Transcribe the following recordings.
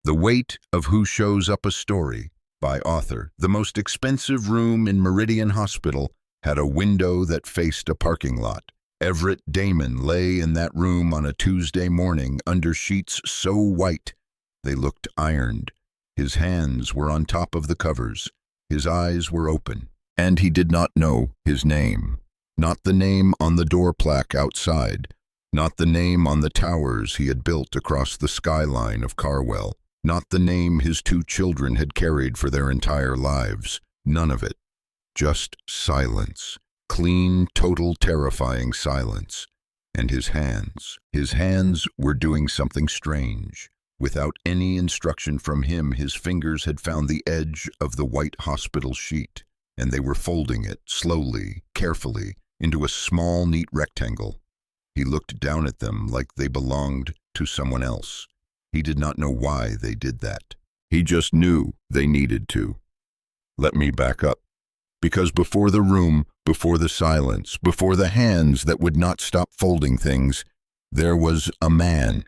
The Weight of Who Shows Up a Story by author. The most expensive room in Meridian Hospital had a window that faced a parking lot. Everett Damon lay in that room on a Tuesday morning under sheets so white they looked ironed. His hands were on top of the covers. His eyes were open, and he did not know his name. Not the name on the door plaque outside, not the name on the towers he had built across the skyline of Carwell, not the name his two children had carried for their entire lives. None of it. Just silence. Clean, total, terrifying silence. And his hands. His hands were doing something strange. Without any instruction from him, his fingers had found the edge of the white hospital sheet, and they were folding it slowly, carefully, into a small, neat rectangle. He looked down at them like they belonged to someone else. He did not know why they did that. He just knew they needed to. Let me back up. Because before the room, before the silence, before the hands that would not stop folding things, there was a man.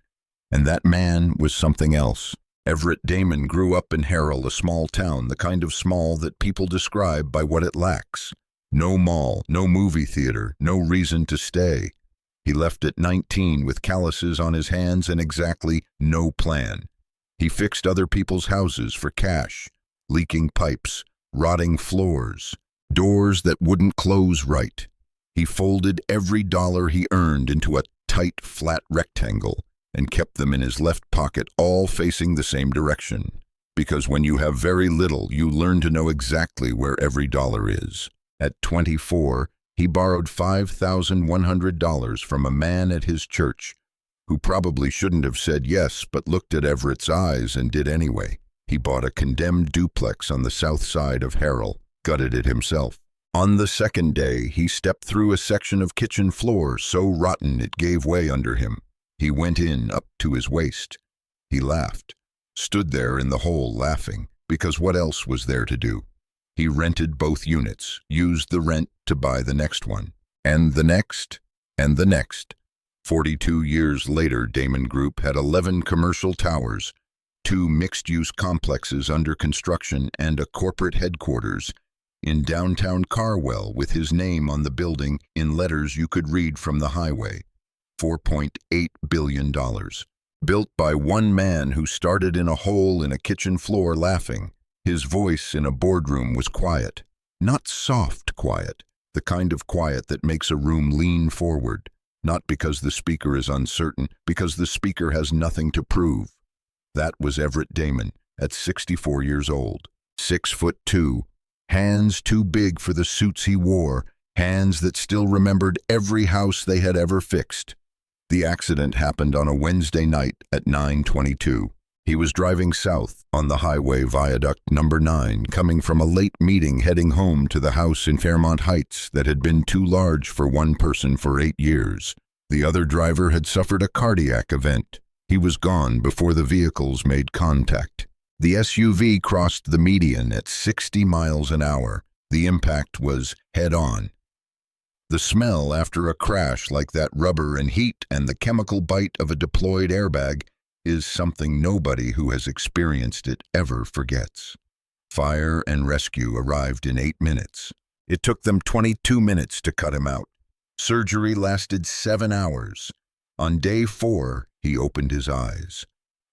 And that man was something else. Everett Damon grew up in Harrell, a small town, the kind of small that people describe by what it lacks. No mall, no movie theater, no reason to stay. He left at 19 with calluses on his hands and exactly no plan. He fixed other people's houses for cash, leaking pipes, rotting floors, doors that wouldn't close right. He folded every dollar he earned into a tight, flat rectangle and kept them in his left pocket, all facing the same direction. Because when you have very little, you learn to know exactly where every dollar is. At 24, he borrowed $5,100 from a man at his church, who probably shouldn't have said yes, but looked at Everett's eyes and did anyway. He bought a condemned duplex on the south side of Harrell, gutted it himself. On the second day, he stepped through a section of kitchen floor so rotten it gave way under him. He went in up to his waist. He laughed, stood there in the hole laughing, because what else was there to do? He rented both units, used the rent to buy the next one, and the next, and the next. 42 years later, Damon Group had 11 commercial towers, 2 mixed-use complexes under construction, and a corporate headquarters in downtown Carwell with his name on the building in letters you could read from the highway. $4.8 billion. Built by one man who started in a hole in a kitchen floor laughing. His voice in a boardroom was quiet. Not soft quiet, the kind of quiet that makes a room lean forward. Not because the speaker is uncertain, because the speaker has nothing to prove. That was Everett Damon, at 64 years old. 6'2", hands too big for the suits he wore, hands that still remembered every house they had ever fixed. The accident happened on a Wednesday night at 9:22. He was driving south on the highway viaduct number 9, coming from a late meeting heading home to the house in Fairmont Heights that had been too large for one person for 8 years. The other driver had suffered a cardiac event. He was gone before the vehicles made contact. The SUV crossed the median at 60 miles an hour. The impact was head-on. The smell after a crash like that, rubber and heat and the chemical bite of a deployed airbag, is something nobody who has experienced it ever forgets. Fire and rescue arrived in 8 minutes. It took them 22 minutes to cut him out. Surgery lasted 7 hours. On day 4, he opened his eyes.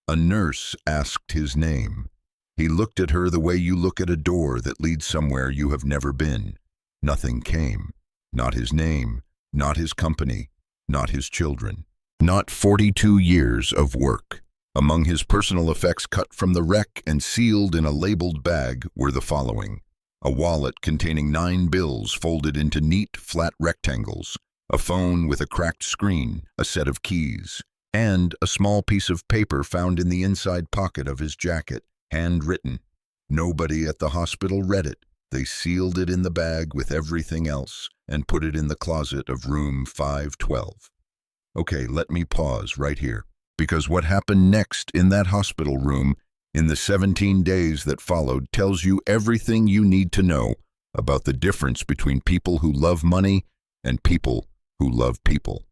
A nurse asked his name. He looked at her the way you look at a door that leads somewhere you have never been. Nothing came. Not his name, not his company, not his children. Not 42 years of work. Among his personal effects cut from the wreck and sealed in a labeled bag were the following: a wallet containing 9 bills folded into neat, flat rectangles, a phone with a cracked screen, a set of keys, and a small piece of paper found in the inside pocket of his jacket, handwritten. Nobody at the hospital read it. They sealed it in the bag with everything else and put it in the closet of room 512. Okay, let me pause right here, because what happened next in that hospital room in the 17 days that followed tells you everything you need to know about the difference between people who love money and people who love people.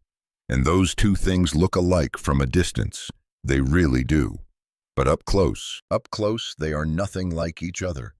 And those two things look alike from a distance. They really do. But up close, they are nothing like each other.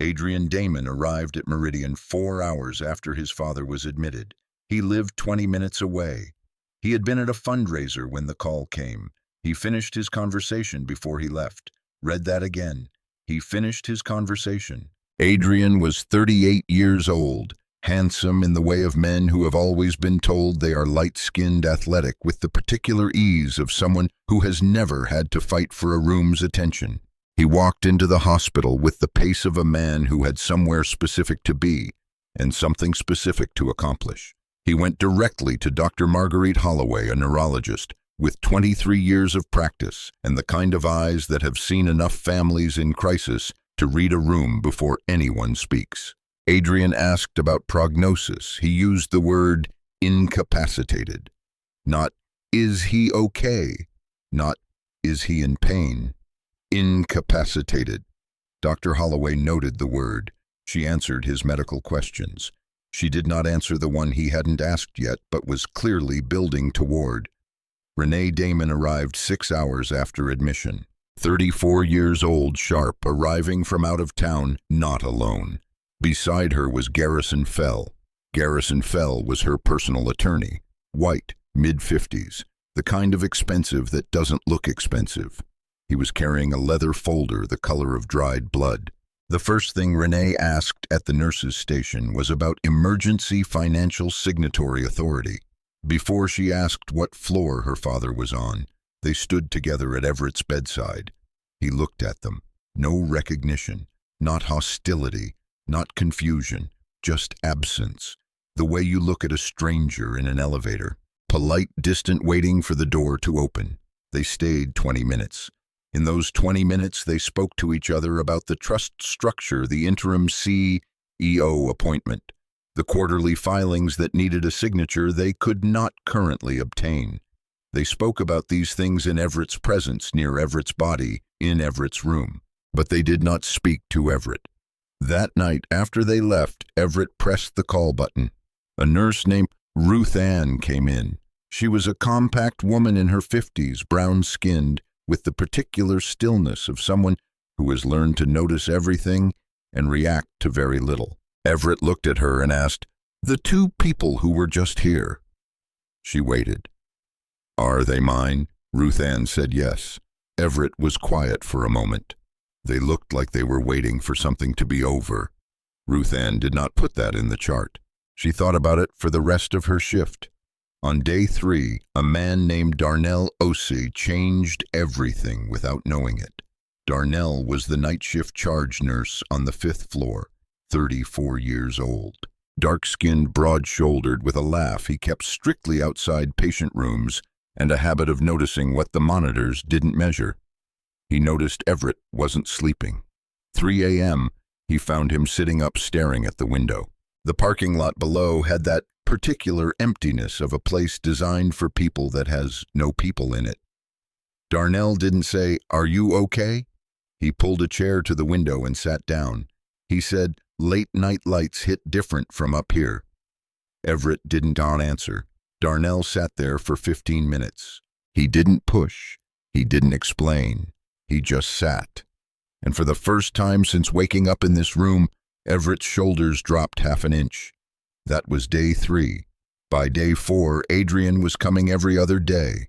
Adrian Damon arrived at Meridian 4 hours after his father was admitted. He lived 20 minutes away. He had been at a fundraiser when the call came. He finished his conversation before he left. Read that again. He finished his conversation. Adrian was 38 years old, handsome in the way of men who have always been told they are light-skinned, athletic, with the particular ease of someone who has never had to fight for a room's attention. He walked into the hospital with the pace of a man who had somewhere specific to be and something specific to accomplish. He went directly to Dr. Marguerite Holloway, a neurologist with 23 years of practice and the kind of eyes that have seen enough families in crisis to read a room before anyone speaks. Adrian asked about prognosis. He used the word incapacitated. Not, is he okay? Not, is he in pain? Incapacitated. Dr. Holloway noted the word. She answered his medical questions. She did not answer the one he hadn't asked yet, but was clearly building toward. Renee Damon arrived 6 hours after admission. 34 years old, sharp, arriving from out of town, not alone. Beside her was Garrison Fell. Garrison Fell was her personal attorney. White, mid-50s, the kind of expensive that doesn't look expensive. He was carrying a leather folder the color of dried blood. The first thing Renee asked at the nurse's station was about emergency financial signatory authority. Before she asked what floor her father was on, they stood together at Everett's bedside. He looked at them. No recognition, not hostility, not confusion, just absence. The way you look at a stranger in an elevator. Polite, distant waiting for the door to open. They stayed 20 minutes. In those 20 minutes, they spoke to each other about the trust structure, the interim CEO appointment, the quarterly filings that needed a signature they could not currently obtain. They spoke about these things in Everett's presence, near Everett's body, in Everett's room. But they did not speak to Everett. That night, after they left, Everett pressed the call button. A nurse named Ruth Ann came in. She was a compact woman in her 50s, brown-skinned, with the particular stillness of someone who has learned to notice everything and react to very little. Everett looked at her and asked, "The two people who were just here." She waited. "Are they mine?" Ruth Ann said yes. Everett was quiet for a moment. They looked like they were waiting for something to be over. Ruth Ann did not put that in the chart. She thought about it for the rest of her shift. On day 3, a man named Darnell Osei changed everything without knowing it. Darnell was the night shift charge nurse on the 5th floor, 34 years old. Dark-skinned, broad-shouldered, with a laugh, he kept strictly outside patient rooms and a habit of noticing what the monitors didn't measure. He noticed Everett wasn't sleeping. 3 a.m., he found him sitting up staring at the window. The parking lot below had that particular emptiness of a place designed for people that has no people in it. Darnell didn't say, "Are you okay?" He pulled a chair to the window and sat down. He said, "Late night lights hit different from up here." Everett didn't answer. Darnell sat there for 15 minutes. He didn't push. He didn't explain. He just sat. And for the first time since waking up in this room, Everett's shoulders dropped half an inch. That was day 3. By day 4, Adrian was coming every other day.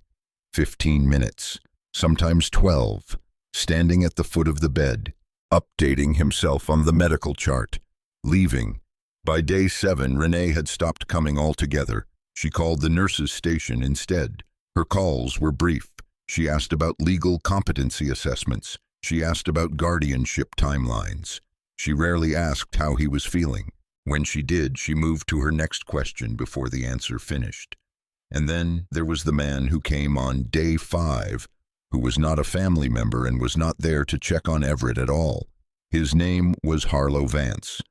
15 minutes, sometimes 12, standing at the foot of the bed, updating himself on the medical chart, leaving. By day 7, Renee had stopped coming altogether. She called the nurse's station instead. Her calls were brief. She asked about legal competency assessments. She asked about guardianship timelines. She rarely asked how he was feeling. When she did, she moved to her next question before the answer finished. And then there was the man who came on day 5, who was not a family member and was not there to check on Everett at all. His name was Harlow Vance.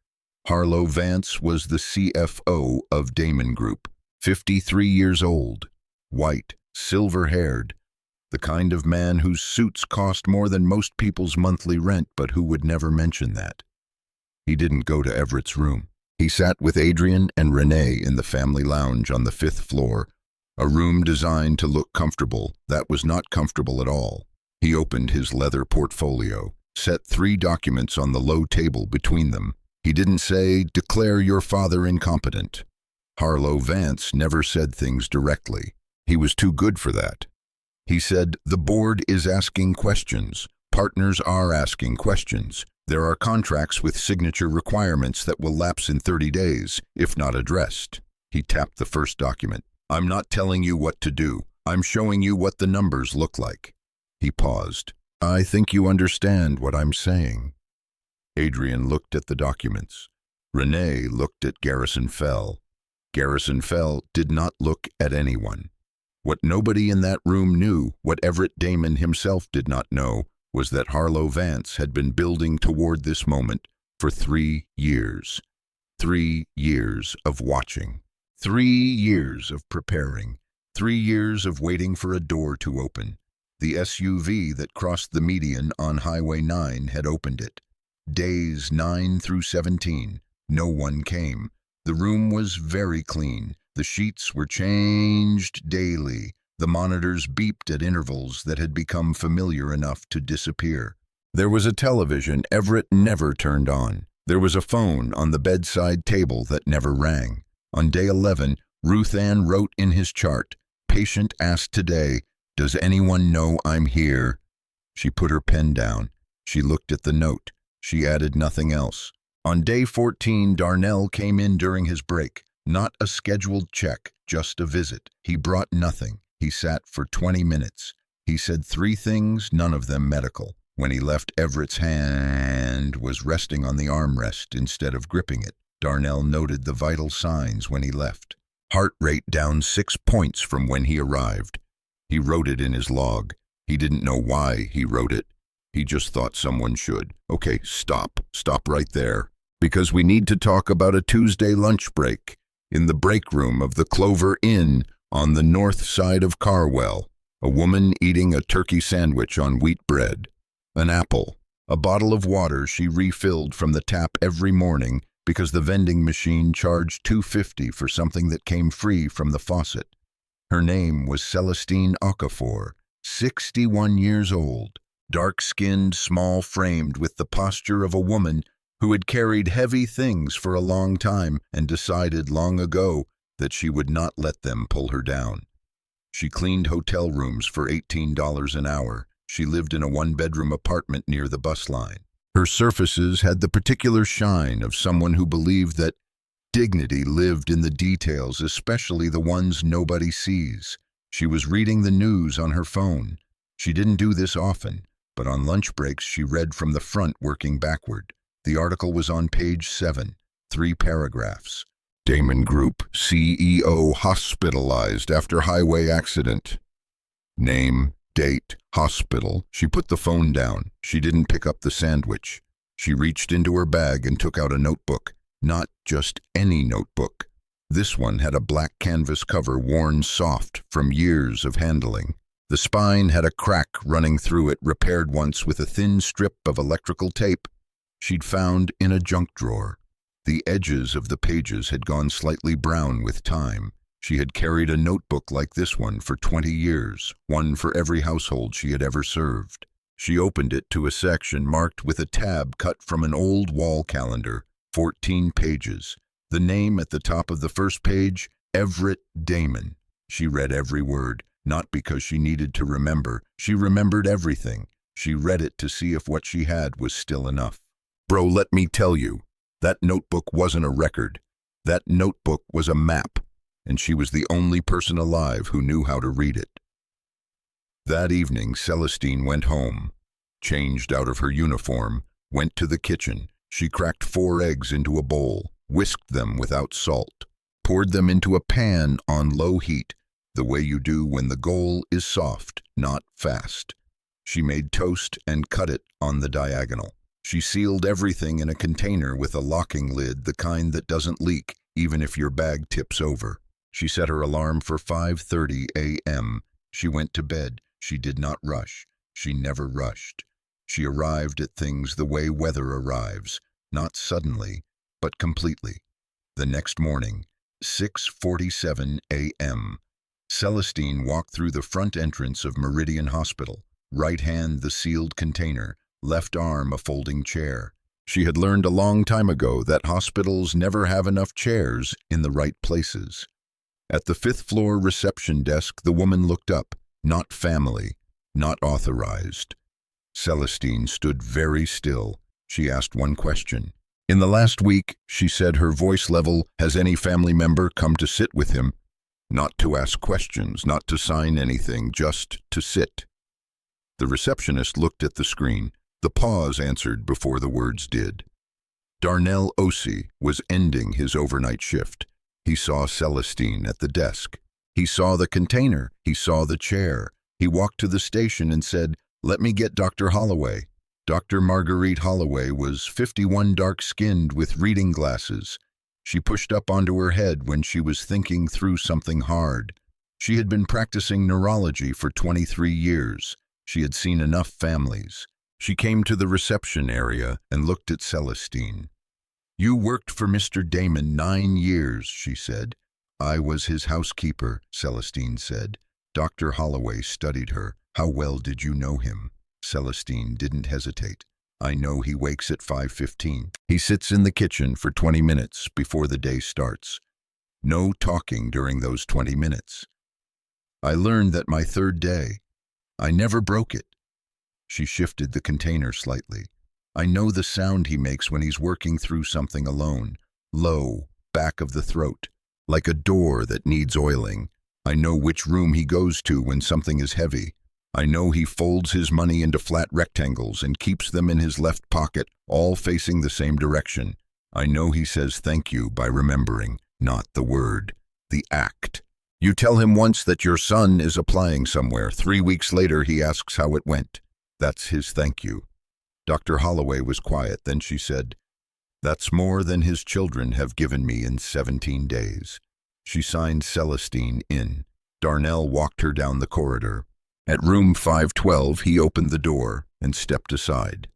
Harlow Vance was the CFO of Damon Group, 53 years old, white, silver-haired, the kind of man whose suits cost more than most people's monthly rent, but who would never mention that. He didn't go to Everett's room. He sat with Adrian and Renee in the family lounge on the 5th floor, a room designed to look comfortable that was not comfortable at all. He opened his leather portfolio, set 3 documents on the low table between them. He didn't say, "Declare your father incompetent." Harlow Vance never said things directly. He was too good for that. He said, "The board is asking questions. Partners are asking questions. There are contracts with signature requirements that will lapse in 30 days, if not addressed." He tapped the first document. "I'm not telling you what to do. I'm showing you what the numbers look like." He paused. "I think you understand what I'm saying." Adrian looked at the documents. Renee looked at Garrison Fell. Garrison Fell did not look at anyone. What nobody in that room knew, what Everett Damon himself did not know, was that Harlow Vance had been building toward this moment for 3 years. 3 years of watching. 3 years of preparing. 3 years of waiting for a door to open. The SUV that crossed the median on Highway 9 had opened it. Days 9 through 17. No one came. The room was very clean. The sheets were changed daily. The monitors beeped at intervals that had become familiar enough to disappear. There was a television Everett never turned on. There was a phone on the bedside table that never rang. On day 11, Ruth Ann wrote in his chart, "Patient asked today, does anyone know I'm here?" She put her pen down. She looked at the note. She added nothing else. On day 14, Darnell came in during his break. Not a scheduled check, just a visit. He brought nothing. He sat for 20 minutes. He said 3 things, none of them medical. When he left, Everett's hand was resting on the armrest instead of gripping it. Darnell noted the vital signs when he left. Heart rate down 6 points from when he arrived. He wrote it in his log. He didn't know why he wrote it. He just thought someone should. "Okay, stop. Stop right there. Because we need to talk about a Tuesday lunch break in the break room of the Clover Inn on the north side of Carwell. A woman eating a turkey sandwich on wheat bread. An apple. A bottle of water she refilled from the tap every morning because the vending machine charged $2.50 for something that came free from the faucet. Her name was Celestine Okafor, 61 years old, dark-skinned, small-framed, with the posture of a woman who had carried heavy things for a long time and decided long ago that she would not let them pull her down. She cleaned hotel rooms for $18 an hour. She lived in a 1-bedroom apartment near the bus line. Her surfaces had the particular shine of someone who believed that dignity lived in the details, especially the ones nobody sees. She was reading the news on her phone. She didn't do this often, but on lunch breaks she read from the front, working backward. The article was on page 7, 3 paragraphs. Damon Group CEO hospitalized after highway accident. Name, date, hospital. She put the phone down. She didn't pick up the sandwich. She reached into her bag and took out a notebook. Not just any notebook. This one had a black canvas cover worn soft from years of handling. The spine had a crack running through it, repaired once with a thin strip of electrical tape she'd found in a junk drawer. The edges of the pages had gone slightly brown with time. She had carried a notebook like this one for 20 years, one for every household she had ever served. She opened it to a section marked with a tab cut from an old wall calendar, 14 pages. The name at the top of the first page, Everett Damon. She read every word, not because she needed to remember. She remembered everything. She read it to see if what she had was still enough. Bro, let me tell you, that notebook wasn't a record. That notebook was a map, and she was the only person alive who knew how to read it. That evening, Celestine went home, changed out of her uniform, went to the kitchen. She cracked 4 eggs into a bowl, whisked them without salt, poured them into a pan on low heat, the way you do when the goal is soft, not fast. She made toast and cut it on the diagonal. She sealed everything in a container with a locking lid, the kind that doesn't leak, even if your bag tips over. She set her alarm for 5:30 a.m. She went to bed. She did not rush. She never rushed. She arrived at things the way weather arrives, not suddenly, but completely. The next morning, 6:47 a.m., Celestine walked through the front entrance of Meridian Hospital. right hand the sealed container, left arm a folding chair. She had learned a long time ago that hospitals never have enough chairs in the right places. At the fifth-floor reception desk, the woman looked up. Not family, not authorized. Celestine stood very still. She asked one question. In the last week, she said, her voice level, has any family member come to sit with him? Not to ask questions, not to sign anything, just to sit. The receptionist looked at the screen. The pause answered before the words did. Darnell Osei was ending his overnight shift. He saw Celestine at the desk. He saw the container. He saw the chair. He walked to the station and said, "Let me get Dr. Holloway." Dr. Marguerite Holloway was 51, dark-skinned with reading glasses. She pushed up onto her head when she was thinking through something hard. She had been practicing neurology for 23 years. She had seen enough families. She came to the reception area and looked at Celestine. "You worked for Mr. Damon 9 years, she said. "I was his housekeeper," Celestine said. Dr. Holloway studied her. "How well did you know him?" Celestine didn't hesitate. "I know he wakes at 5:15. He sits in the kitchen for 20 minutes before the day starts. No talking during those 20 minutes. I learned that my third day. I never broke it." She shifted the container slightly. "I know the sound he makes when he's working through something alone. Low, back of the throat, like a door that needs oiling. I know which room he goes to when something is heavy. I know he folds his money into flat rectangles and keeps them in his left pocket, all facing the same direction. I know he says thank you by remembering, not the word, the act. You tell him once that your son is applying somewhere. 3 weeks later, he asks how it went. That's his thank you." Dr. Holloway was quiet. Then she said, "That's more than his children have given me in 17 days. She signed Celestine in. Darnell walked her down the corridor. At room 512, he opened the door and stepped aside.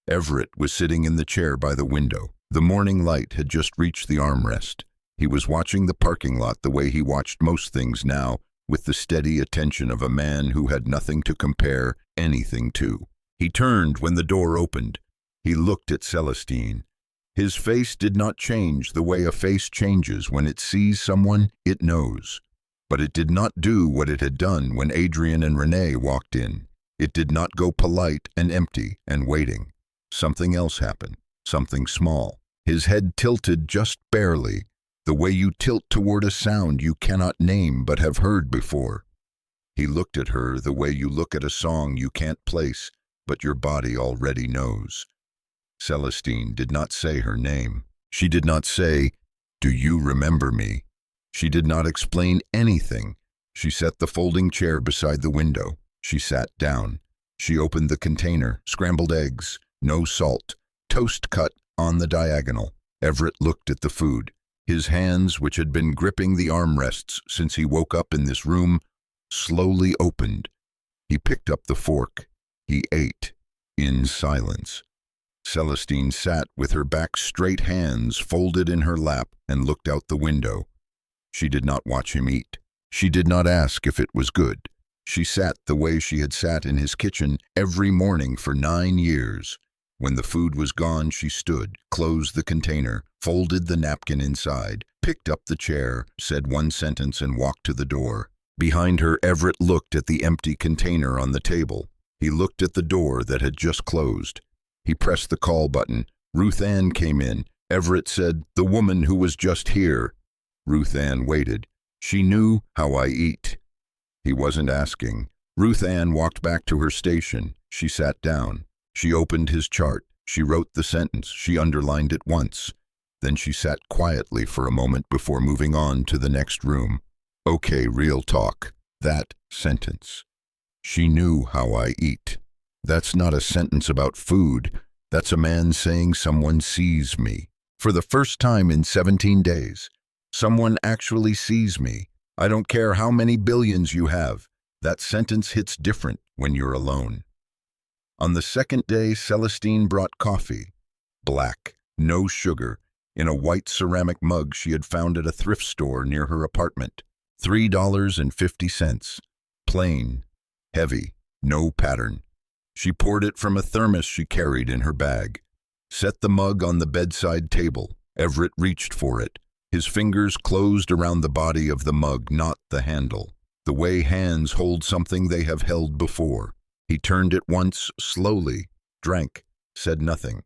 Everett was sitting in the chair by the window. The morning light had just reached the armrest. He was watching the parking lot the way he watched most things now, with the steady attention of a man who had nothing to compare anything to. He turned when the door opened. He looked at Celestine. His face did not change the way a face changes when it sees someone it knows. But it did not do what it had done when Adrian and Renee walked in. It did not go polite and empty and waiting. Something else happened, something small. His head tilted just barely, the way you tilt toward a sound you cannot name but have heard before. He looked at her the way you look at a song you can't place, but your body already knows. Celestine did not say her name. She did not say, "Do you remember me?" She did not explain anything. She set the folding chair beside the window. She sat down. She opened the container. Scrambled eggs, no salt, toast cut on the diagonal. Everett looked at the food. His hands, which had been gripping the armrests since he woke up in this room, slowly opened. He picked up the fork. He ate in silence. Celestine sat with her back straight, hands folded in her lap, and looked out the window. She did not watch him eat. She did not ask if it was good. She sat the way she had sat in his kitchen every morning for 9 years. When the food was gone, she stood, closed the container, folded the napkin inside, picked up the chair, said one sentence, and walked to the door. Behind her, Everett looked at the empty container on the table. He looked at the door that had just closed. He pressed the call button. Ruth Ann came in. Everett said, "The woman who was just here." Ruth Ann waited. "She knew how I eat." He wasn't asking. Ruth Ann walked back to her station. She sat down. She opened his chart. She wrote the sentence. She underlined it once. Then she sat quietly for a moment before moving on to the next room. "Okay, real talk. That sentence. She knew how I eat. That's not a sentence about food. That's a man saying someone sees me. For the first time in 17 days. Someone actually sees me. I don't care how many billions you have. That sentence hits different when you're alone." On the second day, Celestine brought coffee. Black, no sugar, in a white ceramic mug she had found at a thrift store near her apartment. $3.50. Plain, heavy, no pattern. She poured it from a thermos she carried in her bag. Set the mug on the bedside table. Everett reached for it. His fingers closed around the body of the mug, not the handle. The way hands hold something they have held before. He turned it once, slowly, drank, said nothing.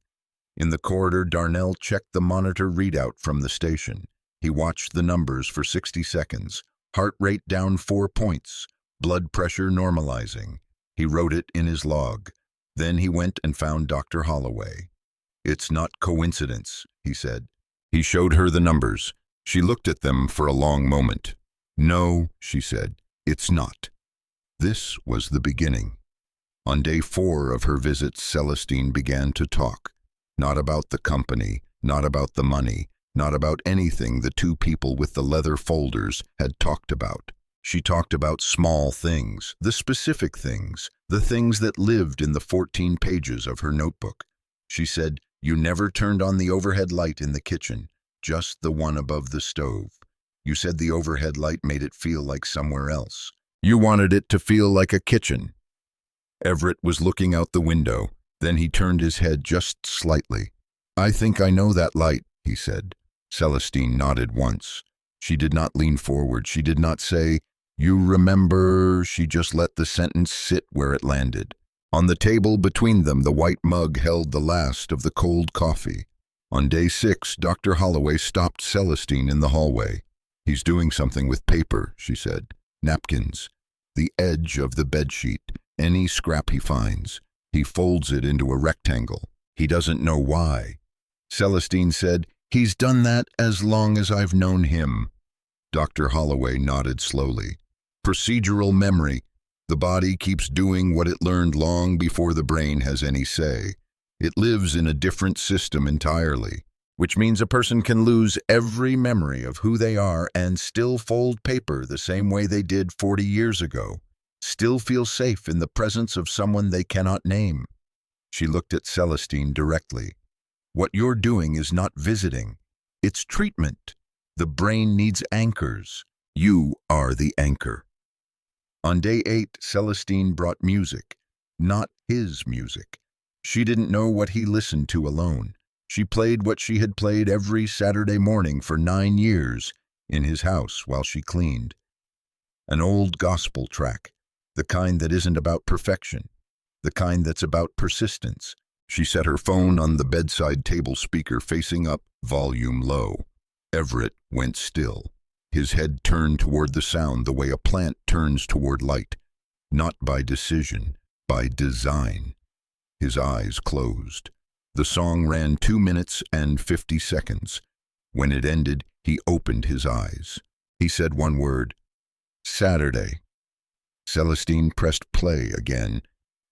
In the corridor, Darnell checked the monitor readout from the station. He watched the numbers for 60 seconds. Heart rate down 4 points. Blood pressure normalizing. He wrote it in his log. Then he went and found Dr. Holloway. "It's not coincidence," he said. He showed her the numbers. She looked at them for a long moment. "No," she said, "it's not." This was the beginning. On day 4 of her visit, Celestine began to talk. Not about the company, not about the money, not about anything the two people with the leather folders had talked about. She talked about small things, the specific things, the things that lived in the 14 pages of her notebook. She said, "You never turned on the overhead light in the kitchen, just the one above the stove. You said the overhead light made it feel like somewhere else. You wanted it to feel like a kitchen." Everett was looking out the window. Then he turned his head just slightly. "I think I know that light," he said. Celestine nodded once. She did not lean forward. She did not say, "You remember," she just let the sentence sit where it landed. On the table between them, the white mug held the last of the cold coffee. On day 6, Dr. Holloway stopped Celestine in the hallway. "He's doing something with paper," she said. "Napkins. The edge of the bedsheet. Any scrap he finds. He folds it into a rectangle. He doesn't know why." Celestine said, "He's done that as long as I've known him." Dr. Holloway nodded slowly. "Procedural memory. The body keeps doing what it learned long before the brain has any say. It lives in a different system entirely, which means a person can lose every memory of who they are and still fold paper the same way they did 40 years ago, still feel safe in the presence of someone they cannot name." She looked at Celestine directly. "What you're doing is not visiting. It's treatment. The brain needs anchors. You are the anchor." On day 8, Celestine brought music, not his music. She didn't know what he listened to alone. She played what she had played every Saturday morning for 9 years in his house while she cleaned. An old gospel track, the kind that isn't about perfection, the kind that's about persistence. She set her phone on the bedside table speaker facing up, volume low. Everett went still. His head turned toward the sound the way a plant turns toward light, not by decision, by design. His eyes closed. The song ran 2 minutes and 50 seconds. When it ended, he opened his eyes. He said one word, "Saturday." Celestine pressed play again,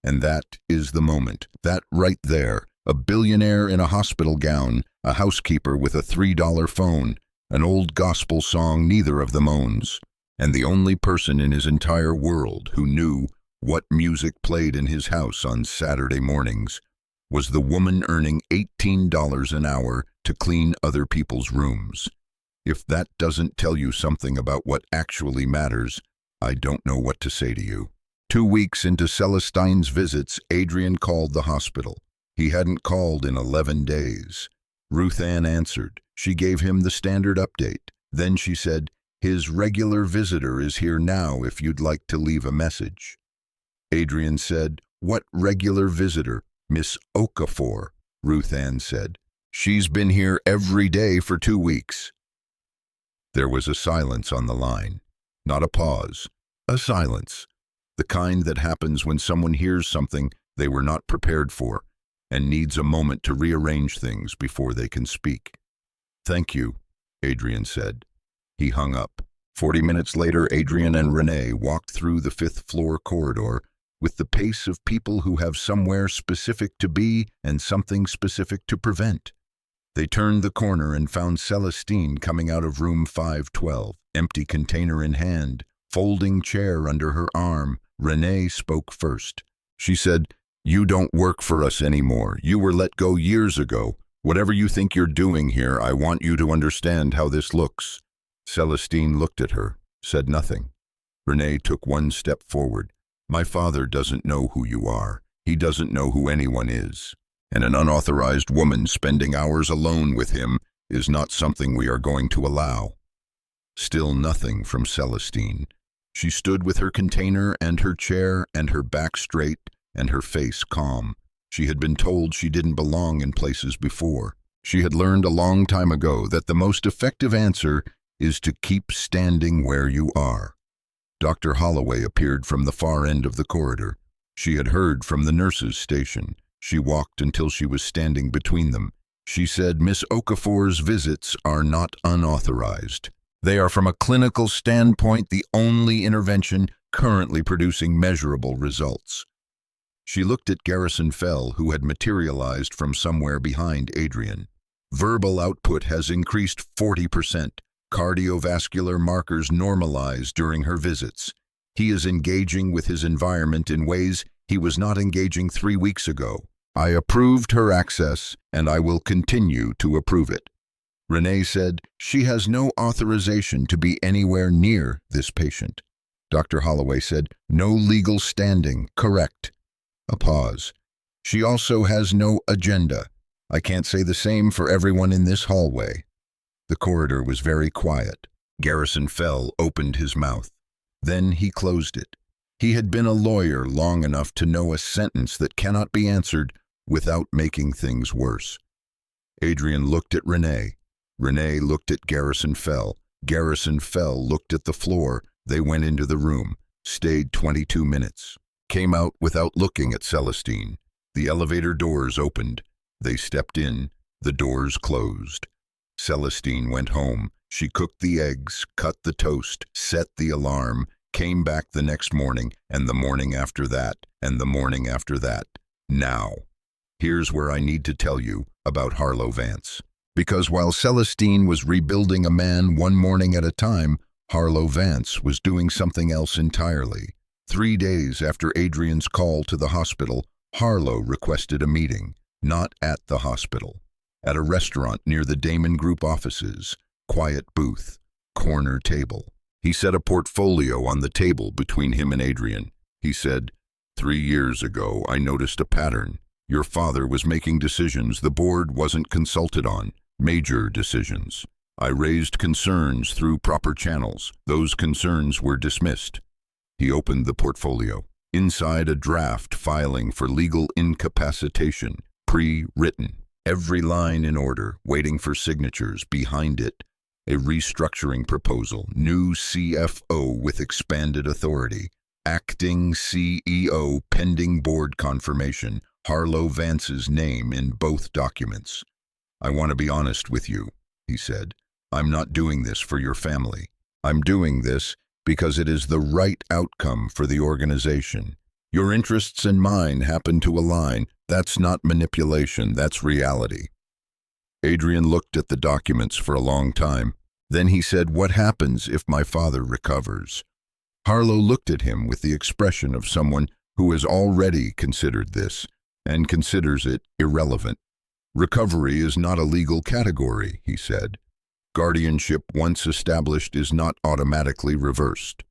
and that is the moment. That right there, a billionaire in a hospital gown, a housekeeper with a $3 phone, an old gospel song neither of them owns, and the only person in his entire world who knew what music played in his house on Saturday mornings was the woman earning $18 an hour to clean other people's rooms. If that doesn't tell you something about what actually matters, I don't know what to say to you. 2 weeks into Celestine's visits, Adrian called the hospital. He hadn't called in 11 days. Ruth Ann answered. She gave him the standard update. Then she said, "His regular visitor is here now if you'd like to leave a message." Adrian said, "What regular visitor?" "Miss Okafor," Ruth Ann said. "She's been here every day for 2 weeks." There was a silence on the line. Not a pause, a silence. The kind that happens when someone hears something they were not prepared for and needs a moment to rearrange things before they can speak. "Thank you," Adrian said. He hung up. 40 minutes later, Adrian and Renee walked through the 5th-floor corridor with the pace of people who have somewhere specific to be and something specific to prevent. They turned the corner and found Celestine coming out of room 512, empty container in hand, folding chair under her arm. Renee spoke first. She said, "You don't work for us anymore. You were let go years ago. Whatever you think you're doing here, I want you to understand how this looks." Celestine looked at her, said nothing. Renee took 1 step forward. "My father doesn't know who you are. He doesn't know who anyone is, and an unauthorized woman spending hours alone with him is not something we are going to allow. Still nothing from Celestine. She stood with her container and her chair and her back straight and her face calm. She had been told she didn't belong in places before. She had learned a long time ago that the most effective answer is to keep standing where you are. Dr. Holloway appeared from the far end of the corridor. She had heard from the nurses' station. She walked until she was standing between them. She said, "Miss Okafor's visits are not unauthorized. They are, from a clinical standpoint, the only intervention currently producing measurable results." She looked at Garrison Fell, who had materialized from somewhere behind Adrian. Verbal output has increased 40%. Cardiovascular markers normalized during her visits. He is engaging with his environment in ways he was not engaging 3 weeks ago. I approved her access, and I will continue to approve it. Renee said, "She has no authorization to be anywhere near this patient." Dr. Holloway said, "No legal standing, correct." A pause. "She also has no agenda. I can't say the same for everyone in this hallway." The corridor was very quiet. Garrison Fell opened his mouth. Then he closed it. He had been a lawyer long enough to know a sentence that cannot be answered without making things worse. Adrian looked at Renee. Renee looked at Garrison Fell. Garrison Fell looked at the floor. They went into the room, stayed 22 minutes, came out without looking at Celestine. The elevator doors opened. They stepped in. The doors closed. Celestine went home. She cooked the eggs, cut the toast, set the alarm, came back the next morning, and the morning after that, and the morning after that. Now, here's where I need to tell you about Harlow Vance. Because while Celestine was rebuilding a man one morning at a time, Harlow Vance was doing something else entirely. 3 days after Adrian's call to the hospital, Harlow requested a meeting, not at the hospital, at a restaurant near the Damon Group offices. Quiet booth, corner table. He set a portfolio on the table between him and Adrian. He said, 3 years ago, I noticed a pattern. Your father was making decisions the board wasn't consulted on, major decisions. I raised concerns through proper channels. Those concerns were dismissed." He opened the portfolio. Inside, a draft filing for legal incapacitation, pre-written. Every line in order, waiting for signatures. Behind it, a restructuring proposal, new CFO with expanded authority, acting CEO pending board confirmation, Harlow Vance's name in both documents. "I want to be honest with you," he said. "I'm not doing this for your family. I'm doing this because it is the right outcome for the organization. Your interests and mine happen to align. That's not manipulation, that's reality." Adrian looked at the documents for a long time. Then he said, "What happens if my father recovers?" Harlow looked at him with the expression of someone who has already considered this and considers it irrelevant. "Recovery is not a legal category," he said. "Guardianship once established is not automatically reversed."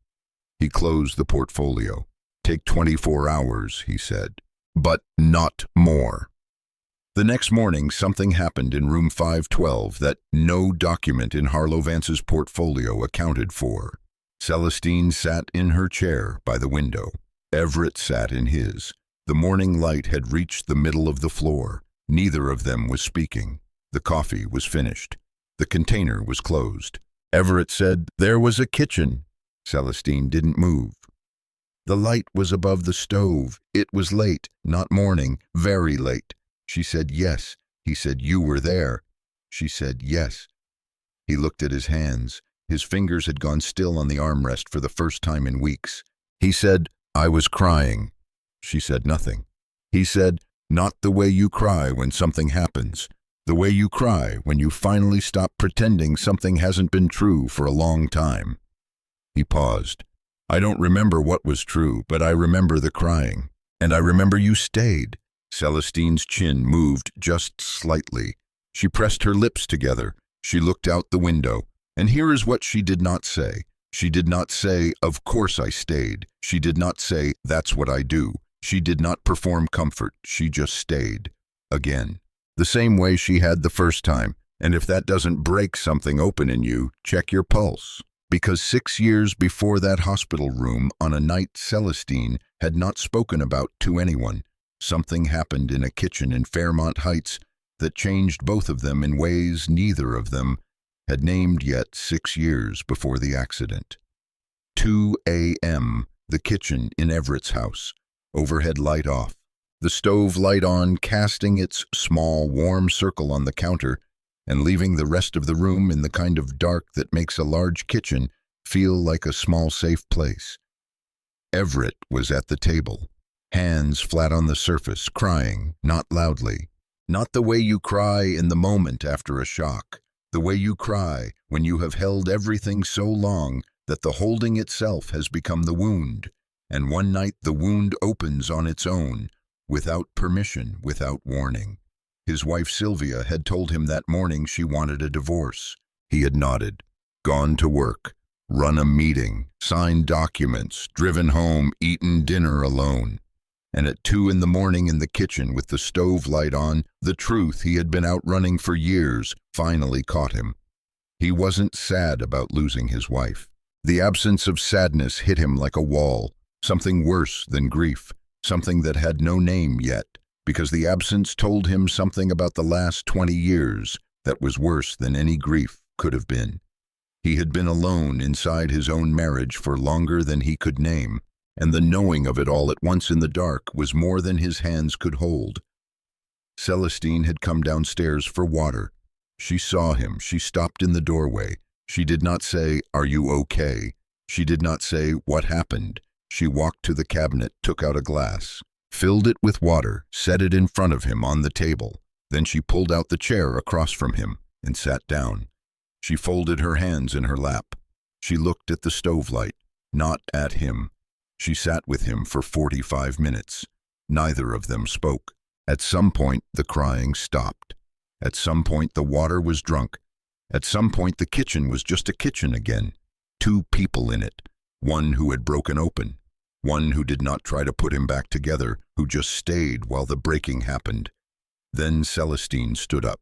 He closed the portfolio. "Take 24 hours, he said, but not more." The next morning, something happened in room 512 that no document in Harlow Vance's portfolio accounted for. Celestine sat in her chair by the window. Everett sat in his. The morning light had reached the middle of the floor. Neither of them was speaking. The coffee was finished. The container was closed. Everett said, "There was a kitchen." Celestine didn't move. The light was above the stove. It was late, not morning, very late. She said, "Yes." He said, "You were there." She said, "Yes." He looked at his hands. His fingers had gone still on the armrest for the first time in weeks. He said, "I was crying." She said nothing. He said, "Not the way you cry when something happens. The way you cry when you finally stop pretending something hasn't been true for a long time." He paused. "I don't remember what was true, but I remember the crying. And I remember you stayed." Celestine's chin moved just slightly. She pressed her lips together. She looked out the window. And here is what she did not say. She did not say, "Of course I stayed." She did not say, "That's what I do." She did not perform comfort, she just stayed. Again. The same way she had the first time. And if that doesn't break something open in you, check your pulse. Because 6 years before that hospital room, on a night Celestine had not spoken about to anyone, something happened in a kitchen in Fairmont Heights that changed both of them in ways neither of them had named yet 6 years before the accident. 2 a.m., the kitchen in Everett's house, overhead light off, the stove light on, casting its small, warm circle on the counter and leaving the rest of the room in the kind of dark that makes a large kitchen feel like a small, safe place. Everett was at the table, hands flat on the surface, crying, not loudly. Not the way you cry in the moment after a shock, the way you cry when you have held everything so long that the holding itself has become the wound, and one night the wound opens on its own, without permission, without warning. His wife Sylvia had told him that morning she wanted a divorce. He had nodded, gone to work, run a meeting, signed documents, driven home, eaten dinner alone. And at 2 in the morning in the kitchen with the stove light on, the truth he had been out running for years finally caught him. He wasn't sad about losing his wife. The absence of sadness hit him like a wall, something worse than grief, something that had no name yet, because the absence told him something about the last 20 years that was worse than any grief could have been. He had been alone inside his own marriage for longer than he could name, and the knowing of it all at once in the dark was more than his hands could hold. Celestine had come downstairs for water. She saw him. She stopped in the doorway. She did not say, "Are you okay?" She did not say, "What happened?" She walked to the cabinet, took out a glass, filled it with water, set it in front of him on the table. Then she pulled out the chair across from him and sat down. She folded her hands in her lap. She looked at the stove light, not at him. She sat with him for 45 minutes. Neither of them spoke. At some point, the crying stopped. At some point, the water was drunk. At some point, the kitchen was just a kitchen again. 2 people in it. One who had broken open. One who did not try to put him back together, who just stayed while the breaking happened. Then Celestine stood up,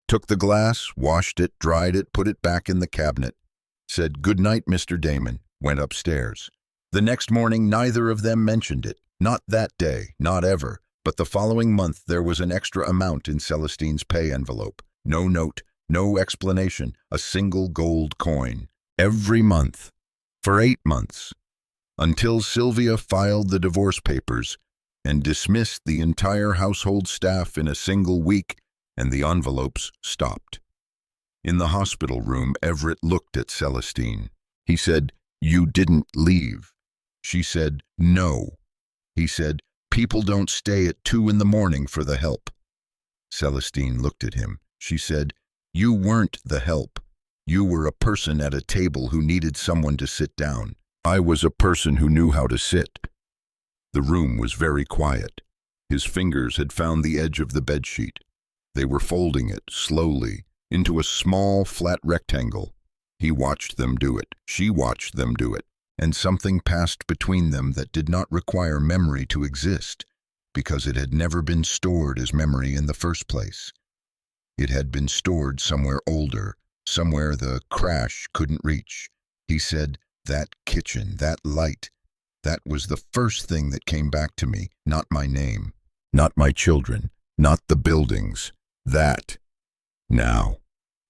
took the glass, washed it, dried it, put it back in the cabinet, said, "Good night, Mr. Damon," went upstairs. The next morning, neither of them mentioned it. Not that day, not ever. But the following month, there was an extra amount in Celestine's pay envelope. No note, no explanation, a single gold coin. Every month. For 8 months. Until Sylvia filed the divorce papers and dismissed the entire household staff in a single week, and the envelopes stopped. In the hospital room, Everett looked at Celestine. He said, "You didn't leave." She said, "No." He said, "People don't stay at 2 in the morning for the help." Celestine looked at him. She said, "You weren't the help. You were a person at a table who needed someone to sit down. I was a person who knew how to sit." The room was very quiet. His fingers had found the edge of the bedsheet. They were folding it, slowly, into a small, flat rectangle. He watched them do it. She watched them do it. And something passed between them that did not require memory to exist, because it had never been stored as memory in the first place. It had been stored somewhere older, somewhere the crash couldn't reach. He said, "That kitchen, that light, that was the first thing that came back to me, not my name, not my children, not the buildings, that." Now,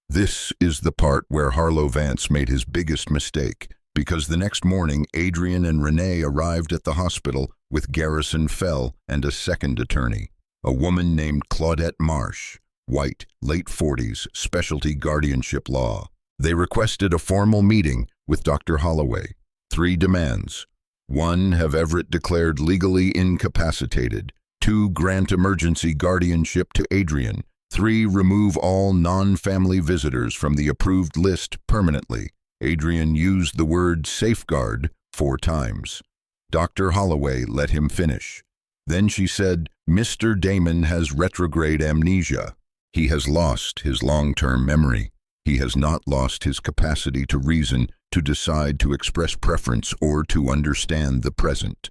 this is the part where Harlow Vance made his biggest mistake, because the next morning Adrian and Renee arrived at the hospital with Garrison Fell and a second attorney, a woman named Claudette Marsh, white, late 40s, specialty guardianship law. They requested a formal meeting with Dr. Holloway. 3 demands. 1, have Everett declared legally incapacitated. 2, grant emergency guardianship to Adrian. 3, remove all non-family visitors from the approved list permanently. Adrian used the word safeguard 4 times. Dr. Holloway let him finish. Then she said, "Mr. Damon has retrograde amnesia. He has lost his long-term memory. He has not lost his capacity to reason, to decide, to express preference, or to understand the present."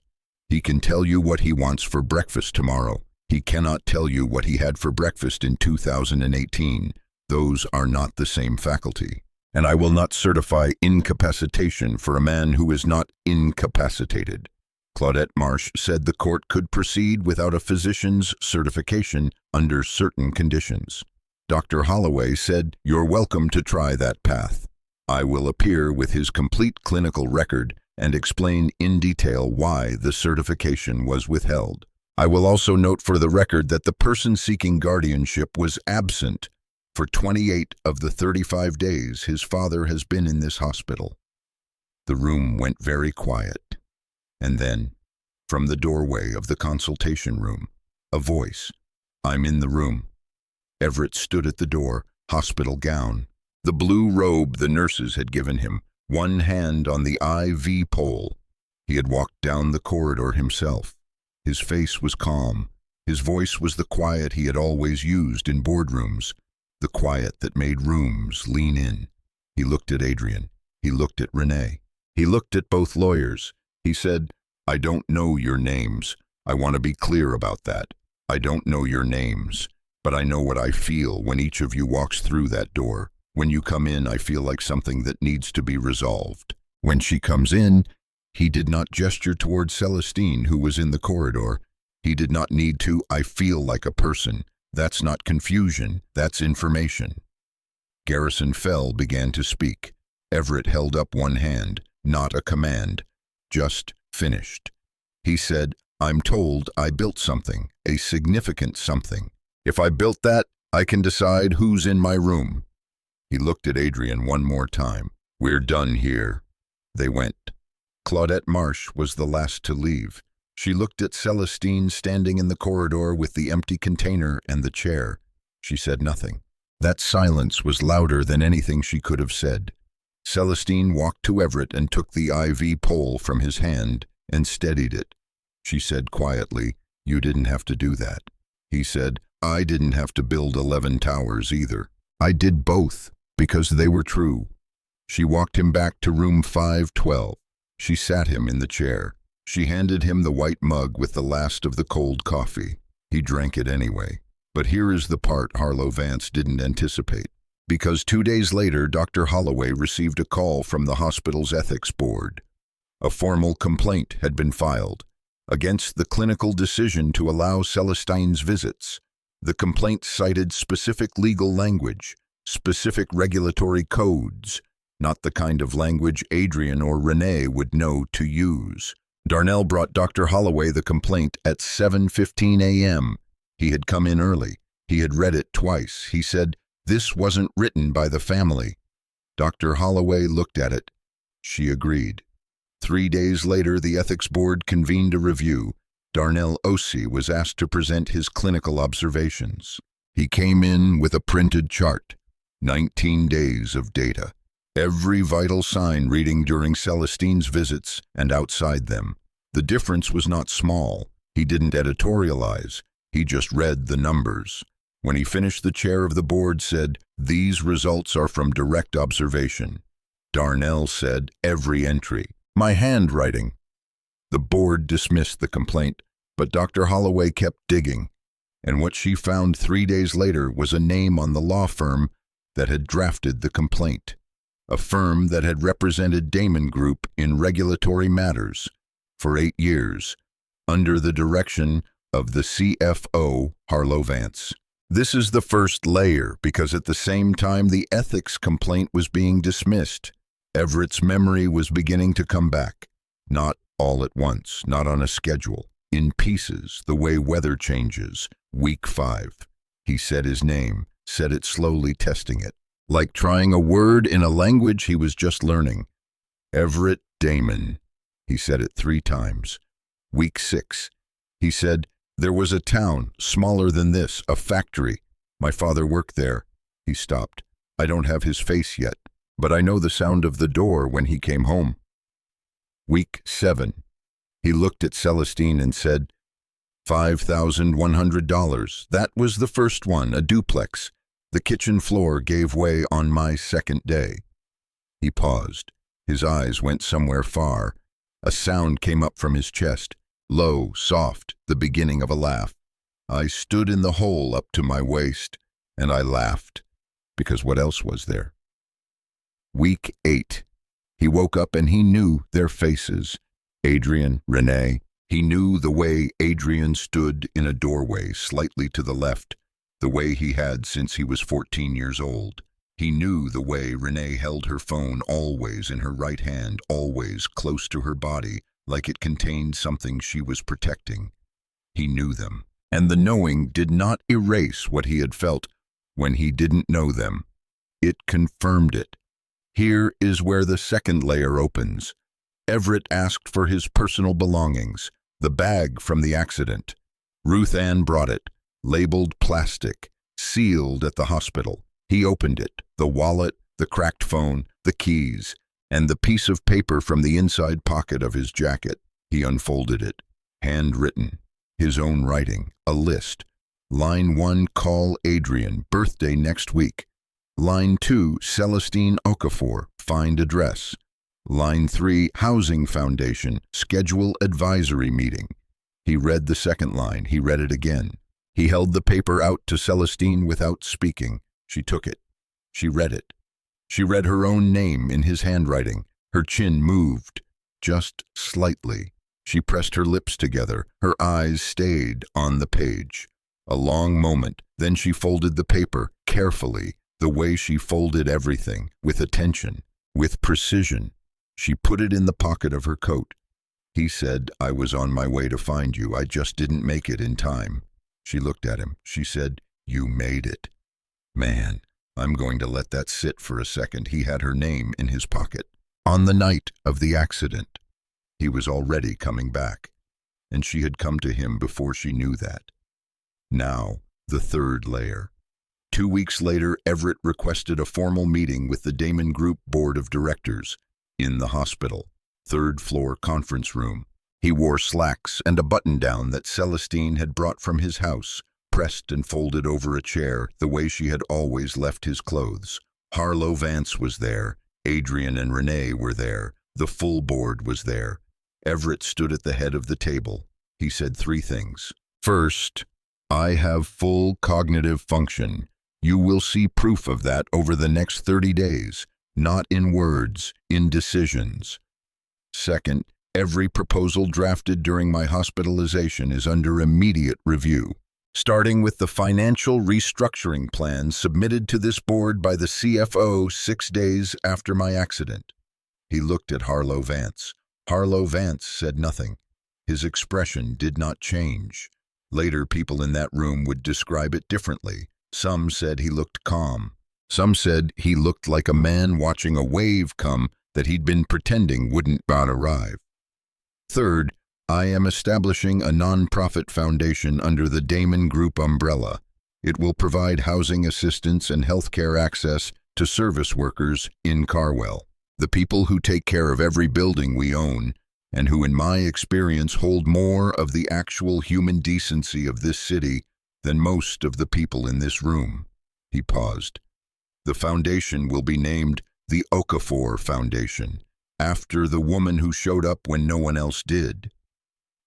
He can tell you what he wants for breakfast tomorrow. He cannot tell you what he had for breakfast in 2018. Those are not the same faculty. And I will not certify incapacitation for a man who is not incapacitated. Claudette Marsh said the court could proceed without a physician's certification under certain conditions. Dr. Holloway said, "You're welcome to try that path. I will appear with his complete clinical record and explain in detail why the certification was withheld. I will also note for the record that the person seeking guardianship was absent for 28 of the 35 days his father has been in this hospital." The room went very quiet. And then, from the doorway of the consultation room, a voice, "I'm in the room." Everett stood at the door, hospital gown, the blue robe the nurses had given him, one hand on the IV pole. He had walked down the corridor himself. His face was calm. His voice was the quiet he had always used in boardrooms, the quiet that made rooms lean in. He looked at Adrian. He looked at Renee. He looked at both lawyers. He said, "I don't know your names. I want to be clear about that. I don't know your names, but I know what I feel when each of you walks through that door. When you come in, I feel like something that needs to be resolved." When she comes in, he did not gesture toward Celestine, who was in the corridor. He did not need to. "I feel like a person." That's not confusion, that's information. Garrison Fell began to speak. Everett held up one hand, not a command, just finished. He said, "I'm told I built something, a significant something. If I built that, I can decide who's in my room." He looked at Adrian one more time. "We're done here." They went. Claudette Marsh was the last to leave. She looked at Celestine standing in the corridor with the empty container and the chair. She said nothing. That silence was louder than anything she could have said. Celestine walked to Everett and took the IV pole from his hand and steadied it. She said quietly, "You didn't have to do that." He said, "I didn't have to build 11 towers either. I did both because they were true." She walked him back to room 512. She sat him in the chair. She handed him the white mug with the last of the cold coffee. He drank it anyway. But here is the part Harlow Vance didn't anticipate. Because 2 days later, Dr. Holloway received a call from the hospital's ethics board. A formal complaint had been filed against the clinical decision to allow Celestine's visits. The complaint cited specific legal language, specific regulatory codes, not the kind of language Adrian or Renee would know to use. Darnell brought Dr. Holloway the complaint at 7:15 a.m. He had come in early. He had read it twice. He said, "This wasn't written by the family." Dr. Holloway looked at it. She agreed. 3 days later, the ethics board convened a review. Darnell Ossie was asked to present his clinical observations. He came in with a printed chart, 19 days of data. Every vital sign reading during Celestine's visits and outside them. The difference was not small. He didn't editorialize. He just read the numbers. When he finished, the chair of the board said, "These results are from direct observation." Darnell said, "Every entry. My handwriting." The board dismissed the complaint, but Dr. Holloway kept digging. And what she found 3 days later was a name on the law firm that had drafted the complaint. A firm that had represented Damon Group in regulatory matters for 8 years, under the direction of the CFO, Harlow Vance. This is the first layer because at the same time the ethics complaint was being dismissed, Everett's memory was beginning to come back. Not all at once, not on a schedule, in pieces, the way weather changes. Week 5. He said his name, said it slowly, testing it. Like trying a word in a language he was just learning. Everett Damon. He said it 3 times. Week 6. He said, "There was a town, smaller than this, a factory. My father worked there." He stopped. "I don't have his face yet, but I know the sound of the door when he came home." Week 7. He looked at Celestine and said, $5,100. That was the first one, a duplex. The kitchen floor gave way on my second day. He paused. His eyes went somewhere far. A sound came up from his chest. low, soft, the beginning of a laugh. I stood in the hole up to my waist, and I laughed, because what else was there? Week 8. He woke up and he knew their faces. Adrian, Renee. He knew the way Adrian stood in a doorway slightly to the left, the way he had since he was 14 years old. He knew the way Renee held her phone always in her right hand, always close to her body, like it contained something she was protecting. He knew them, and the knowing did not erase what he had felt when he didn't know them. It confirmed it. Here is where the second layer opens. Everett asked for his personal belongings, the bag from the accident. Ruth Ann brought it, labeled plastic, sealed at the hospital. He opened it, the wallet, the cracked phone, the keys, and the piece of paper from the inside pocket of his jacket. He unfolded it, handwritten, his own writing, a list. Line 1, call Adrian, birthday next week. Line 2, Celestine Okafor, find address. Line 3, Housing Foundation, schedule advisory meeting. He read the second line. He read it again. He held the paper out to Celestine without speaking. She took it. She read it. She read her own name in his handwriting. Her chin moved, just slightly. She pressed her lips together. Her eyes stayed on the page. A long moment. Then she folded the paper carefully, the way she folded everything, with attention, with precision. She put it in the pocket of her coat. He said, I was on my way to find you. I just didn't make it in time. She looked at him. She said, you made it. Man, I'm going to let that sit for a second. He had her name in his pocket. On the night of the accident, he was already coming back, and she had come to him before she knew that. Now, the third layer. 2 weeks later, Everett requested a formal meeting with the Damon Group Board of Directors in the hospital, third-floor conference room. He wore slacks and a button-down that Celestine had brought from his house, pressed and folded over a chair the way she had always left his clothes. Harlow Vance was there. Adrian and Renee were there. The full board was there. Everett stood at the head of the table. He said 3 things. First, I have full cognitive function. You will see proof of that over the next 30 days, not in words, in decisions. Second, every proposal drafted during my hospitalization is under immediate review, starting with the financial restructuring plan submitted to this board by the CFO 6 days after my accident. He looked at Harlow Vance. Harlow Vance said nothing. His expression did not change. Later, people in that room would describe it differently. Some said he looked calm. Some said he looked like a man watching a wave come that he'd been pretending wouldn't arrive. Third, I am establishing a non-profit foundation under the Damon Group umbrella. It will provide housing assistance and healthcare access to service workers in Carwell, the people who take care of every building we own, and who in my experience hold more of the actual human decency of this city than most of the people in this room. He paused. The foundation will be named the Okafor Foundation, after the woman who showed up when no one else did.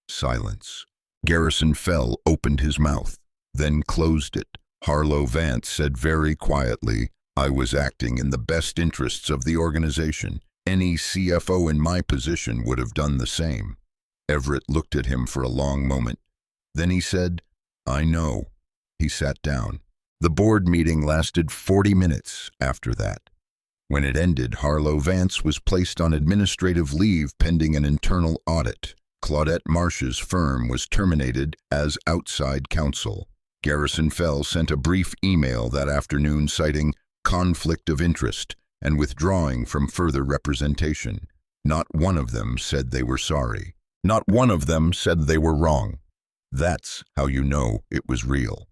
Silence. Garrison Fell opened his mouth, then closed it. Harlow Vance said very quietly, I was acting in the best interests of the organization. Any CFO in my position would have done the same. Everett looked at him for a long moment. Then he said, I know. He sat down. The board meeting lasted 40 minutes after that. When it ended, Harlow Vance was placed on administrative leave pending an internal audit. Claudette Marsh's firm was terminated as outside counsel. Garrison Fell sent a brief email that afternoon citing conflict of interest and withdrawing from further representation. Not one of them said they were sorry. Not one of them said they were wrong. That's how you know it was real.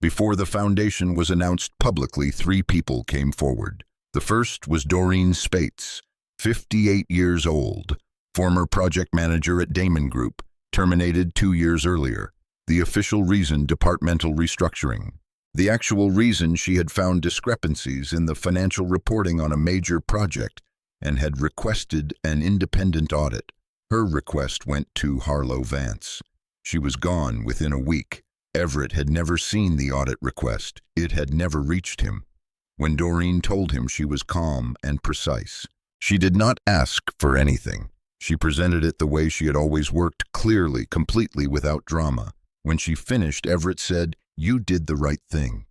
Before the foundation was announced publicly, 3 people came forward. The first was Doreen Spates, 58 years old, former project manager at Damon Group, terminated 2 years earlier. The official reason, departmental restructuring. The actual reason, she had found discrepancies in the financial reporting on a major project and had requested an independent audit. Her request went to Harlow Vance. She was gone within a week. Everett had never seen the audit request. It had never reached him. When Doreen told him, she was calm and precise. She did not ask for anything. She presented it the way she had always worked, clearly, completely, without drama. When she finished, Everett said, "You did the right thing."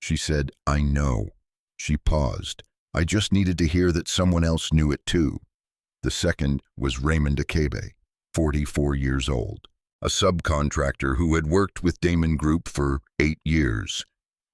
She said, "I know." She paused. "I just needed to hear that someone else knew it too." The second was Raymond Akabe, 44 years old, a subcontractor who had worked with Damon Group for 8 years.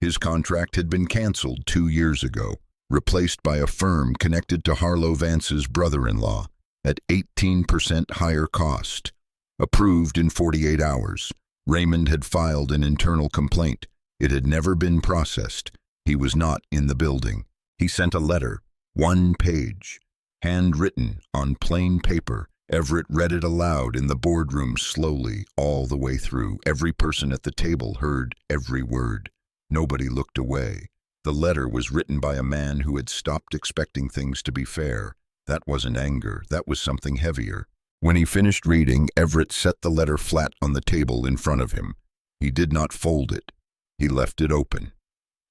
His contract had been canceled 2 years ago, replaced by a firm connected to Harlow Vance's brother-in-law at 18% higher cost. Approved in 48 hours. Raymond had filed an internal complaint. It had never been processed. He was not in the building. He sent a letter, 1 page, handwritten on plain paper. Everett read it aloud in the boardroom slowly, all the way through. Every person at the table heard every word. Nobody looked away. The letter was written by a man who had stopped expecting things to be fair. That wasn't anger. That was something heavier. When he finished reading, Everett set the letter flat on the table in front of him. He did not fold it. He left it open.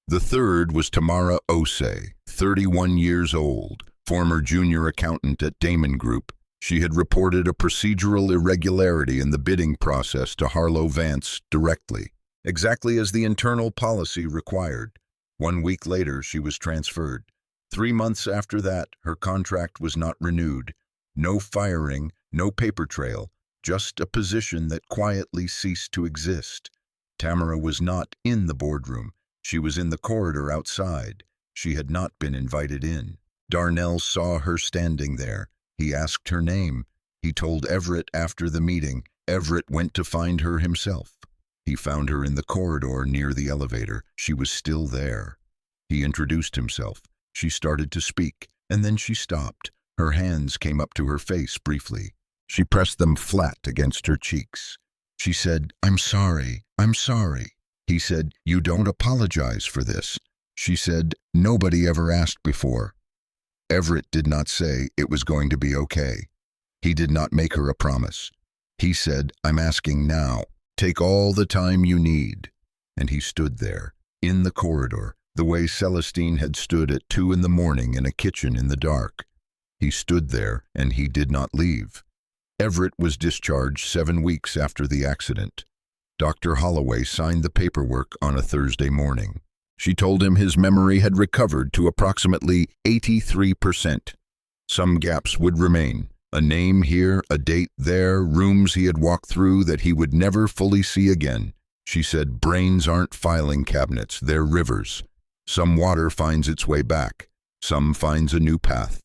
The third was Tamara Osei, 31 years old, former junior accountant at Damon Group. She had reported a procedural irregularity in the bidding process to Harlow Vance directly, exactly as the internal policy required. 1 week later, she was transferred. 3 months after that, her contract was not renewed. No firing, no paper trail, just a position that quietly ceased to exist. Tamara was not in the boardroom. She was in the corridor outside. She had not been invited in. Darnell saw her standing there. He asked her name. He told Everett after the meeting. Everett went to find her himself. He found her in the corridor near the elevator. She was still there. He introduced himself. She started to speak, and then she stopped. Her hands came up to her face briefly. She pressed them flat against her cheeks. She said, "I'm sorry, I'm sorry." He said, "You don't apologize for this." She said, "Nobody ever asked before." Everett did not say it was going to be okay. He did not make her a promise. He said, "I'm asking now. Take all the time you need." And he stood there, in the corridor, the way Celestine had stood at 2 in the morning in a kitchen in the dark. He stood there, and he did not leave. Everett was discharged 7 weeks after the accident. Dr. Holloway signed the paperwork on a Thursday morning. She told him his memory had recovered to approximately 83%. Some gaps would remain. A name here, a date there, rooms he had walked through that he would never fully see again. She said, "Brains aren't filing cabinets, they're rivers. Some water finds its way back. Some finds a new path."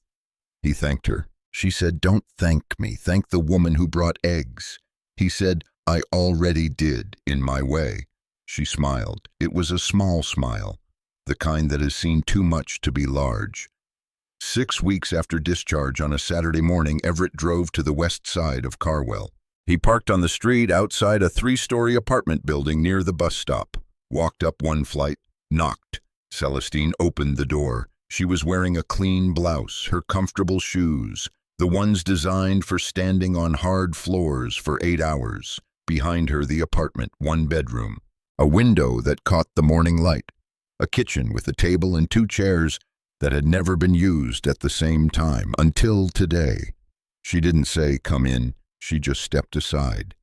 He thanked her. She said, "Don't thank me. Thank the woman who brought eggs." He said, "I already did, in my way." She smiled. It was a small smile, the kind that has seen too much to be large. 6 weeks after discharge on a Saturday morning, Everett drove to the west side of Carwell. He parked on the street outside a 3-story apartment building near the bus stop, walked up 1 flight, knocked. Celestine opened the door. She was wearing a clean blouse, her comfortable shoes, the ones designed for standing on hard floors for 8 hours. Behind her, the apartment, 1 bedroom, a window that caught the morning light, a kitchen with a table and 2 chairs that had never been used at the same time until today. She didn't say, "Come in." She just stepped aside.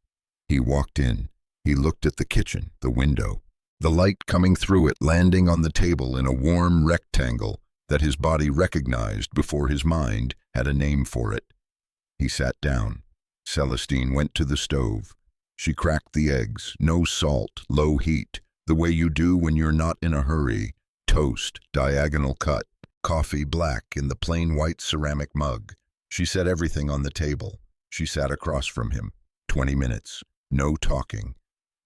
He walked in. He looked at the kitchen, the window, the light coming through it, landing on the table in a warm rectangle that his body recognized before his mind had a name for it. He sat down. Celestine went to the stove. She cracked the eggs, no salt, low heat, the way you do when you're not in a hurry. Toast, diagonal cut, coffee black in the plain white ceramic mug. She set everything on the table. She sat across from him. 20 minutes, no talking.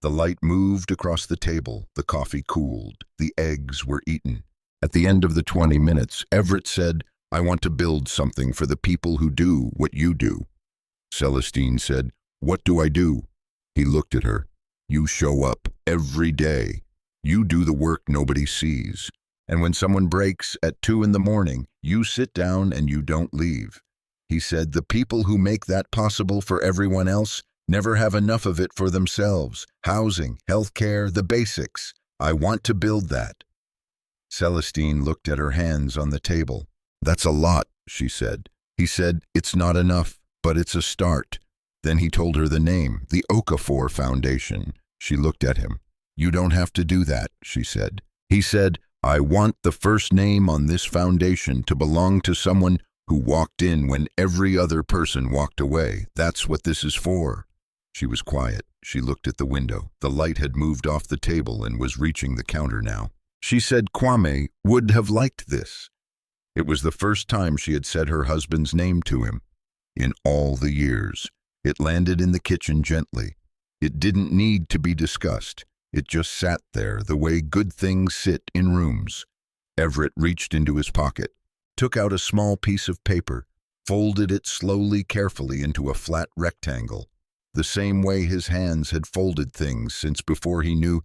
The light moved across the table, the coffee cooled, the eggs were eaten. At the end of the 20 minutes, Everett said, "I want to build something for the people who do what you do." Celestine said, "What do I do?" He looked at her. "You show up every day. You do the work nobody sees. And when someone breaks at 2 in the morning, you sit down and you don't leave. He said, "The people who make that possible for everyone else never have enough of it for themselves. Housing, healthcare, the basics. I want to build that." Celestine looked at her hands on the table. "That's a lot," she said. He said, "It's not enough, but it's a start." Then he told her the name, the Okafor Foundation. She looked at him. "You don't have to do that," she said. He said, "I want the first name on this foundation to belong to someone who walked in when every other person walked away. That's what this is for." She was quiet. She looked at the window. The light had moved off the table and was reaching the counter now. She said Kwame would have liked this. It was the first time she had said her husband's name to him in all the years. It landed in the kitchen gently. It didn't need to be discussed. It just sat there the way good things sit in rooms. Everett reached into his pocket, took out a small piece of paper, folded it slowly, carefully into a flat rectangle, the same way his hands had folded things since before he knew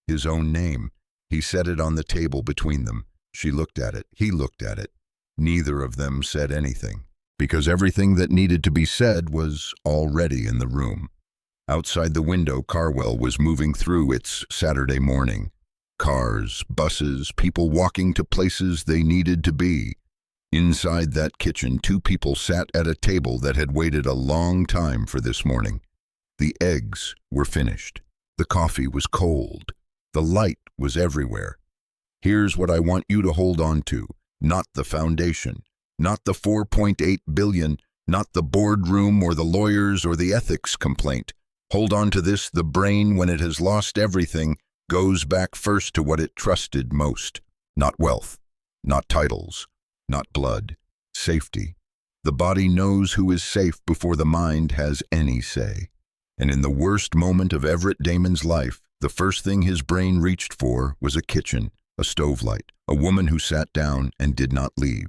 his own name. He set it on the table between them. She looked at it. He looked at it. Neither of them said anything, because everything that needed to be said was already in the room. Outside the window, Carwell was moving through its Saturday morning. Cars, buses, people walking to places they needed to be. Inside that kitchen, two people sat at a table that had waited a long time for this morning. The eggs were finished. The coffee was cold. The light was everywhere. Here's what I want you to hold on to, not the foundation, not the 4.8 billion, not the boardroom or the lawyers or the ethics complaint. Hold on to this. The brain, when it has lost everything, goes back first to what it trusted most. Not wealth, not titles, not blood, safety. The body knows who is safe before the mind has any say. And in the worst moment of Everett Damon's life, the first thing his brain reached for was a kitchen, a stovelight, a woman who sat down and did not leave.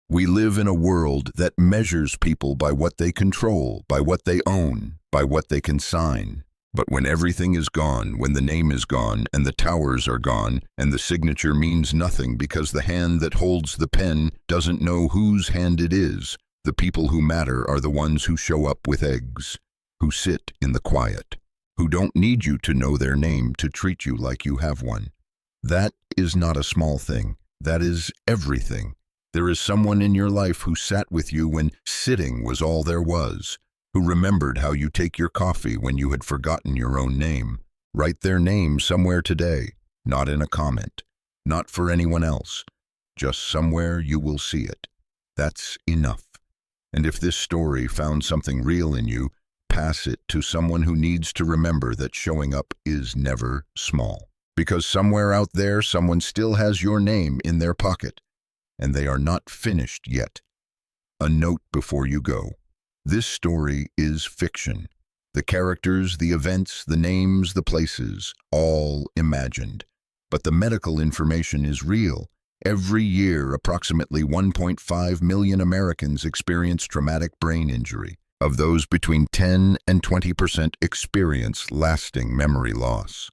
We live in a world that measures people by what they control, by what they own, by what they can sign. But when everything is gone, when the name is gone, and the towers are gone, and the signature means nothing because the hand that holds the pen doesn't know whose hand it is, the people who matter are the ones who show up with eggs, who sit in the quiet, who don't need you to know their name to treat you like you have one. That is not a small thing. That is everything. There is someone in your life who sat with you when sitting was all there was, who remembered how you take your coffee when you had forgotten your own name. Write their name somewhere today, not in a comment, not for anyone else, just somewhere you will see it. That's enough. And if this story found something real in you, pass it to someone who needs to remember that showing up is never small. Because somewhere out there, someone still has your name in their pocket, and they are not finished yet. A note before you go. This story is fiction. The characters, the events, the names, the places, all imagined. But the medical information is real. Every year, approximately 1.5 million Americans experience traumatic brain injury. Of those, between 10 and 20% experience lasting memory loss.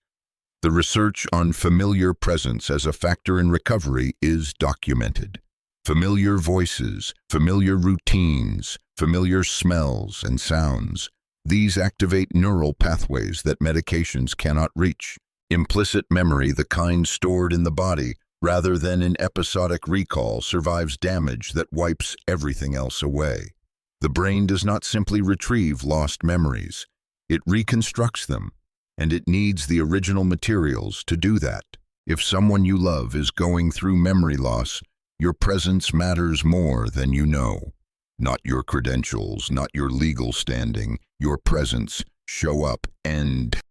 The research on familiar presence as a factor in recovery is documented. Familiar voices, familiar routines, familiar smells and sounds. These activate neural pathways that medications cannot reach. Implicit memory, the kind stored in the body, rather than in episodic recall, survives damage that wipes everything else away. The brain does not simply retrieve lost memories. It reconstructs them. And it needs the original materials to do that. If someone you love is going through memory loss, your presence matters more than you know. Not your credentials, not your legal standing, your presence. Show up and